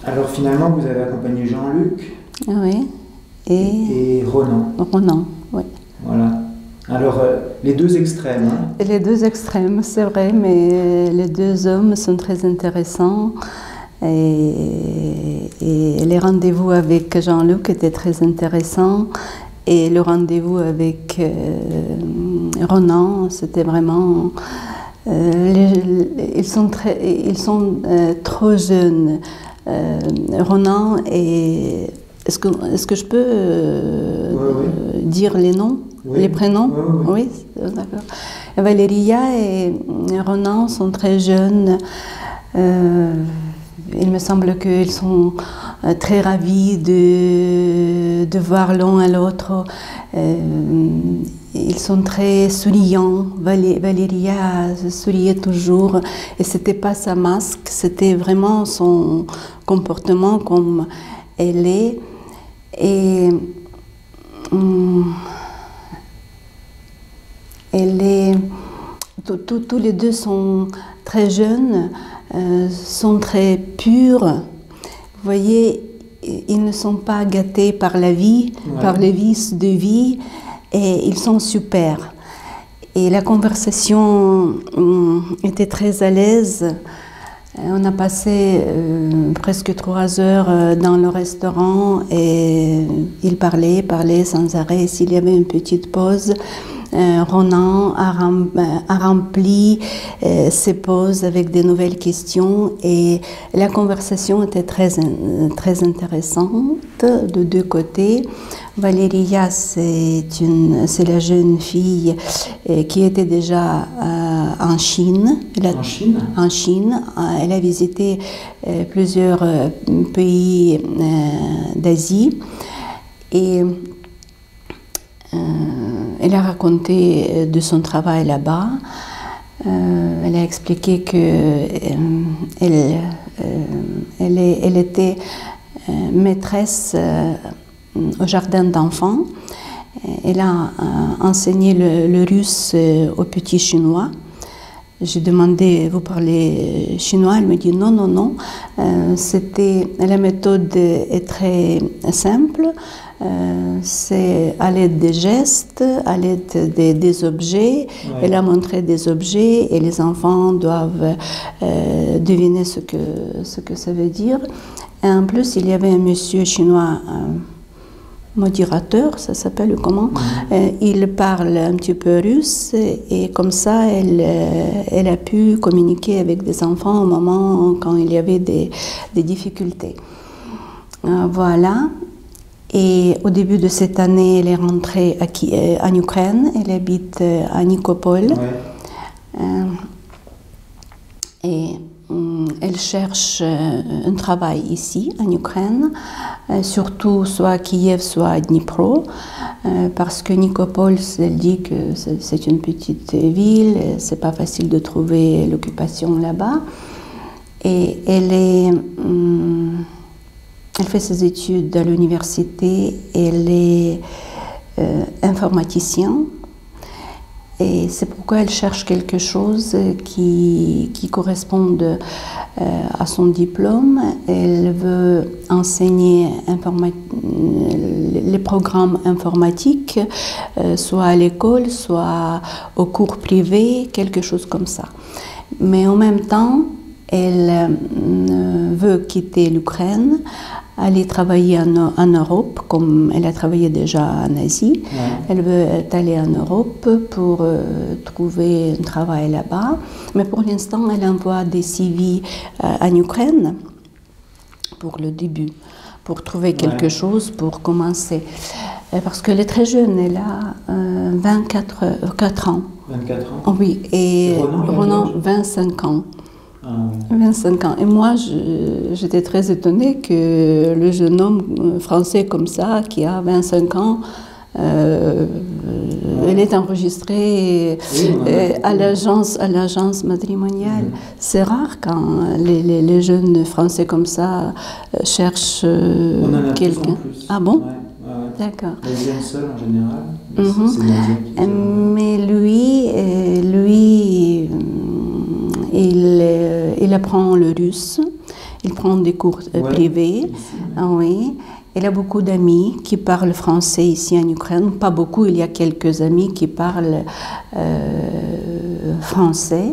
Alors finalement, vous avez accompagné Jean-Luc Oui. et Ronan. Ronan, oui. Voilà. Alors, les deux extrêmes. Hein. Les deux extrêmes, c'est vrai, mais les deux hommes sont très intéressants. Et les rendez-vous avec Jean-Luc étaient très intéressants. Et le rendez-vous avec Ronan, c'était vraiment... ils sont trop jeunes. Ronan et... Est-ce que je peux Oui. dire les noms, oui. les prénoms? Oui, D'accord. Valéria et Ronan sont très jeunes. Il me semble qu'ils sont très ravis de voir l'un à l'autre. Ils sont très souriants. Valéria souriait toujours et c'était pas sa masque, c'était vraiment son comportement comme elle est. Et tous les deux sont très jeunes, sont très purs. Vous voyez, ils ne sont pas gâtés par la vie, par les vices de vie, et ils sont super. Et la conversation était très à l'aise. On a passé presque 3 heures dans le restaurant et il parlait sans arrêt. S'il y avait une petite pause, Ronan a rempli ses pauses avec des nouvelles questions et la conversation était très intéressante de deux côtés. Valéria, c'est la jeune fille qui était déjà en Chine. En Chine. Elle a visité plusieurs pays d'Asie et elle a raconté de son travail là-bas. Elle a expliqué qu'elle était maîtresse au jardin d'enfants. Elle a enseigné le russe aux petits Chinois. J'ai demandé, vous parlez chinois? Elle me dit non, non, non. La méthode est très simple. C'est à l'aide des gestes, à l'aide des objets. Ouais. Elle a montré des objets et les enfants doivent deviner ce que ça veut dire. Et en plus, il y avait un monsieur chinois, modérateur, ça s'appelle comment? Il parle un petit peu russe et comme ça, elle a pu communiquer avec des enfants au moment quand il y avait des difficultés. Voilà. Et au début de cette année, elle est rentrée en Ukraine. Elle habite à Nikopol. Ouais. Et elle cherche un travail ici, en Ukraine, surtout soit à Kiev, soit à Dnipro, parce que Nikopol, elle dit que c'est une petite ville, c'est pas facile de trouver l'occupation là-bas. Et elle fait ses études à l'université, elle est informaticienne. Et c'est pourquoi elle cherche quelque chose qui corresponde à son diplôme. Elle veut enseigner les programmes informatiques, soit à l'école, soit au cours privé, quelque chose comme ça. Mais en même temps, elle veut quitter l'Ukraine, aller travailler en Europe, comme elle a travaillé déjà en Asie. Ouais. Elle veut aller en Europe pour trouver un travail là-bas. Mais pour l'instant, elle envoie des CV en Ukraine pour le début, pour trouver quelque chose, pour commencer. Parce qu'elle est très jeune, elle a 24 ans. 24 ans? Oui, et Ronan 25 ans. 25 ans. Et moi, j'étais très étonnée que le jeune homme français comme ça, qui a 25 ans, elle est enregistrée à l'agence matrimoniale. C'est rare quand les jeunes français comme ça cherchent quelqu'un. Ah bon? D'accord. Elles viennent seules en général. Mais lui, il apprend le russe, Il prend des cours privés. Ici, Ah oui. Il a beaucoup d'amis qui parlent français ici en Ukraine. Pas beaucoup, il y a quelques amis qui parlent français.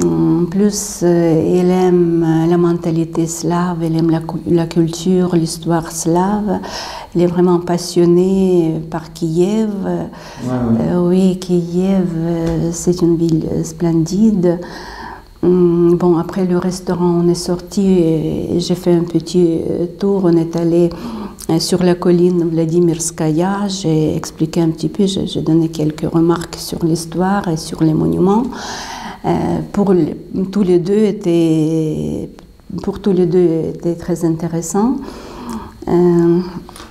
En plus, il aime la mentalité slave, il aime la culture, l'histoire slave. Il est vraiment passionné par Kiev. Oui, Kiev, c'est une ville splendide. Bon, après le restaurant, on est sorti et j'ai fait un petit tour. On est allé sur la colline Vladimirskaya. J'ai expliqué un petit peu, j'ai donné quelques remarques sur l'histoire et sur les monuments. Pour tous les deux était très intéressant.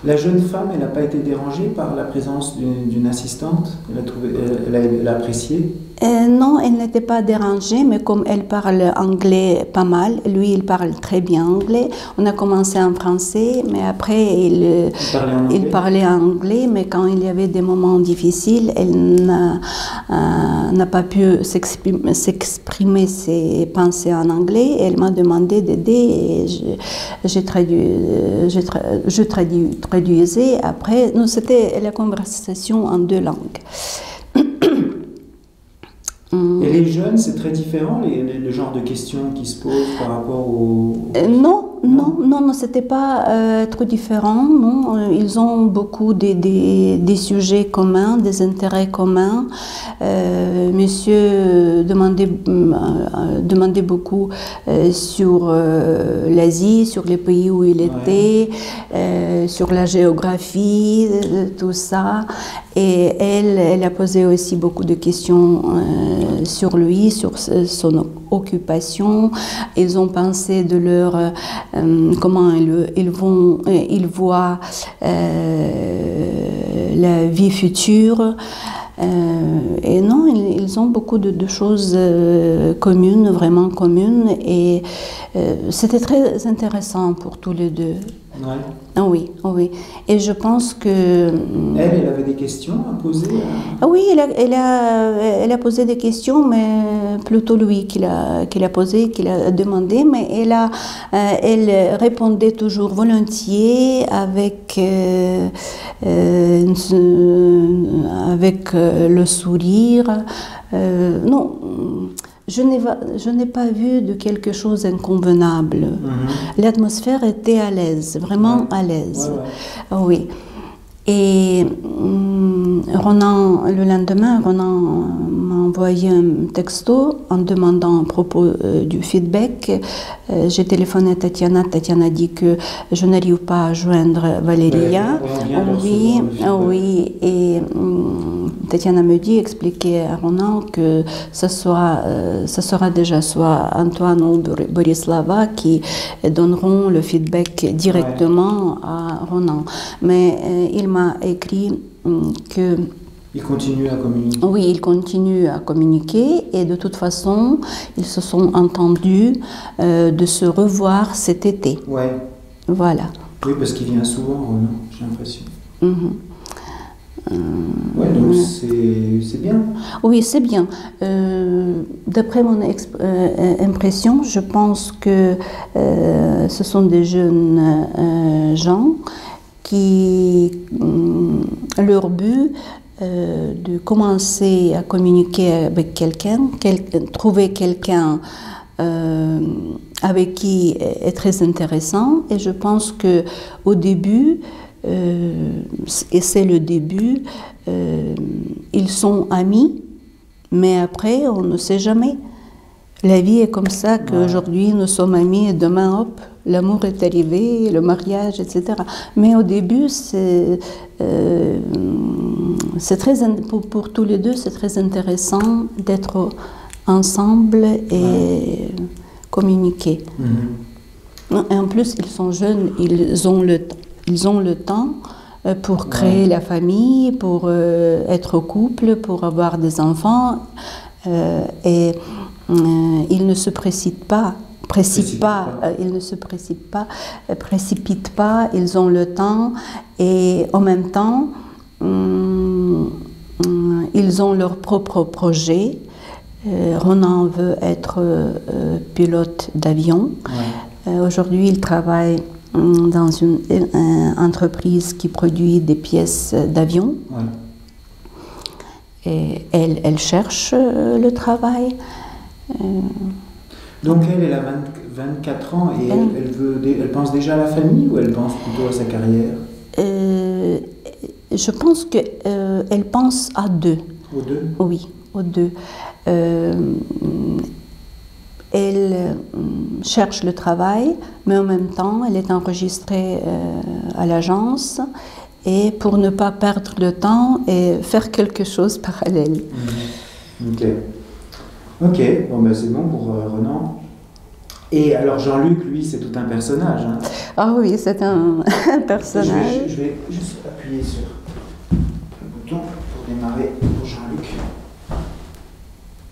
La jeune femme, elle n'a pas été dérangée par la présence d'une assistante? Elle a apprécié? Non, elle n'était pas dérangée, mais comme elle parle anglais pas mal, lui il parle très bien anglais. On a commencé en français, mais après il parlait anglais, mais quand il y avait des moments difficiles, elle n'a pas pu s'exprimer ses pensées en anglais. Elle m'a demandé d'aider et je traduisais. Après, c'était la conversation en 2 langues. Et les jeunes, c'est très différent, le genre de questions qui se posent par rapport au... Non, c'était pas trop différent. Non, ils ont beaucoup des sujets communs, des intérêts communs. Monsieur demandait beaucoup sur l'Asie, sur les pays où il était, sur la géographie, tout ça. Et elle a posé aussi beaucoup de questions sur lui, sur son occupation. Ils ont pensé de leur comment ils voient la vie future. Et non, ils ont beaucoup de choses communes, vraiment communes, et c'était très intéressant pour tous les deux. Ouais. Ah oui, oui. Et je pense que... Elle avait des questions à poser Oui, elle a posé des questions, mais plutôt lui qui l'a posé, qui l'a demandé, mais elle répondait toujours volontiers avec le sourire. Non, je n'ai pas vu de quelque chose d'inconvenable. L'atmosphère était à l'aise, vraiment à l'aise. Oui. Et le lendemain, Ronan m'a envoyé un texto en demandant à propos du feedback. J'ai téléphoné à Tatiana. Tatiana dit que je n'arrive pas à joindre Valéria. Oui. Et Tatiana me dit, expliquer à Ronan que ça sera déjà soit Antoine ou Borislava qui donneront le feedback directement à Ronan. Mais il m'a écrit que... Il continue à communiquer. Oui, il continue à communiquer et de toute façon, ils se sont entendus de se revoir cet été. Ouais. Voilà. Oui, parce qu'il vient souvent, Ronan, j'ai l'impression. Oui, donc c'est bien. Oui, c'est bien. D'après mon impression, je pense que ce sont des jeunes gens qui, leur but, de commencer à communiquer avec quelqu'un, trouver quelqu'un avec qui est très intéressant. Et je pense que au début, et c'est le début, ils sont amis, mais après, on ne sait jamais. La vie est comme ça, qu'aujourd'hui nous sommes amis et demain, hop, l'amour est arrivé, le mariage, etc. Mais au début, pour tous les deux, c'est très intéressant d'être ensemble et communiquer. Et en plus, ils sont jeunes, ils ont le temps pour créer la famille, pour être couple, pour avoir des enfants. Et ils ne se précipitent pas. Ils ne se précipitent pas, ils ont le temps et en même temps, ils ont leur propre projet. Ronan veut être pilote d'avion. Aujourd'hui, il travaille dans une entreprise qui produit des pièces d'avion. Ouais. Et elle cherche le travail. Donc elle a 24 ans et elle pense déjà à la famille ou elle pense plutôt à sa carrière? Je pense qu'elle pense à deux. Aux deux? Oui, aux deux. Elle cherche le travail, mais en même temps, elle est enregistrée à l'agence. Et pour ne pas perdre le temps et faire quelque chose parallèle. Ok. Ok, bon ben c'est bon pour Renan. Et alors Jean-Luc, lui, c'est tout un personnage. Hein. Ah oui, c'est un personnage. Je vais juste appuyer sur le bouton pour démarrer.